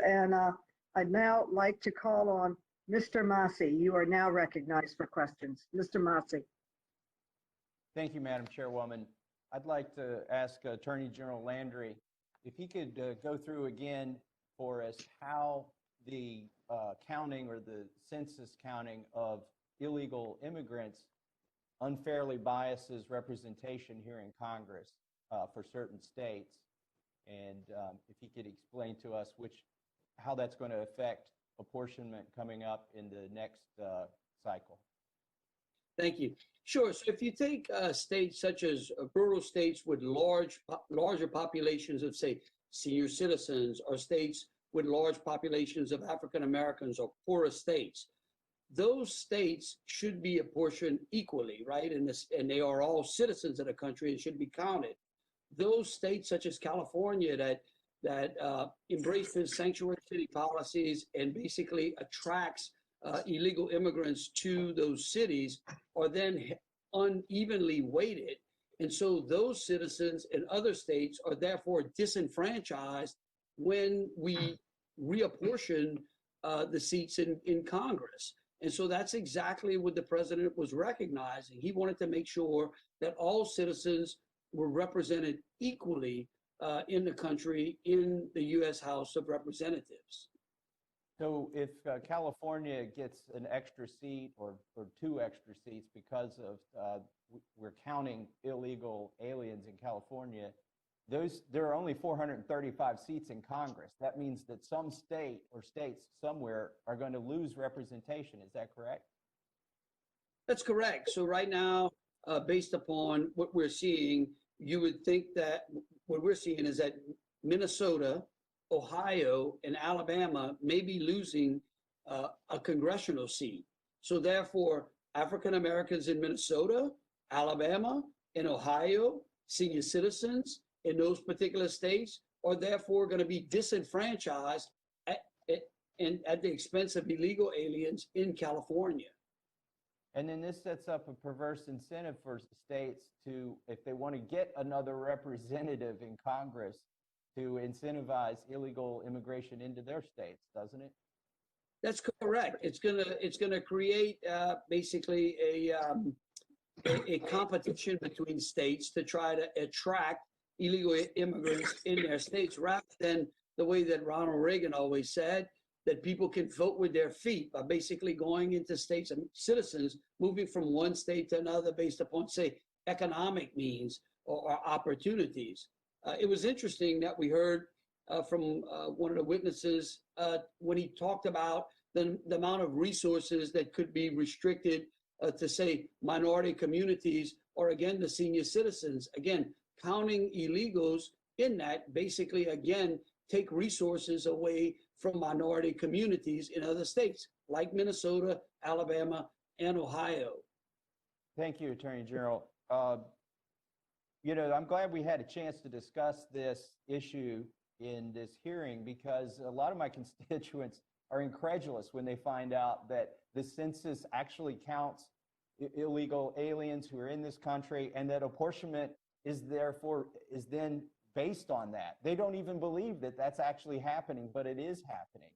And I'd now like to call on Mr. Massie. You are now recognized for questions. Mr. Massie. Thank you, Madam Chairwoman. I'd like to ask Attorney General Landry if he could go through again for us how the counting or the census counting of illegal immigrants unfairly biases representation here in Congress for certain states, and if he could explain to us how that's going to affect apportionment coming up in the next cycle. Thank you. Sure. So if you take states such as rural states with larger populations of, say, senior citizens, or states with large populations of African Americans or poorer states, those states should be apportioned equally, right? And they are all citizens of the country and should be counted. Those states such as California that embraces sanctuary city policies and basically attracts illegal immigrants to those cities are then unevenly weighted. And so those citizens in other states are therefore disenfranchised when we reapportion the seats in Congress. And so that's exactly what the president was recognizing. He wanted to make sure that all citizens were represented equally in the country in the U.S. House of Representatives. So if California gets an extra seat or two extra seats because of we're counting illegal aliens in California, there are only 435 seats in Congress. That means that some state or states somewhere are going to lose representation. Is that correct? That's correct. So right now, based upon what we're seeing, you would think that what we're seeing is that Minnesota, Ohio, and Alabama may be losing a congressional seat. So therefore, African Americans in Minnesota, Alabama, and Ohio, senior citizens in those particular states, are therefore going to be disenfranchised at the expense of illegal aliens in California. And then this sets up a perverse incentive for states to, if they want to get another representative in Congress, to incentivize illegal immigration into their states, doesn't it? That's correct. It's gonna create basically a competition between states to try to attract illegal immigrants in their states, rather than the way that Ronald Reagan always said, that people can vote with their feet by basically going into states and citizens moving from one state to another based upon, say, economic means or opportunities. It was interesting that we heard from one of the witnesses when he talked about the amount of resources that could be restricted to, say, minority communities, or again, the senior citizens. Again, counting illegals in that basically, again, take resources away from minority communities in other states like Minnesota, Alabama, and Ohio. Thank you, Attorney General. You know, I'm glad we had a chance to discuss this issue in this hearing, because a lot of my constituents are incredulous when they find out that the census actually counts illegal aliens who are in this country, and that apportionment is then based on that. They don't even believe that that's actually happening, but it is happening.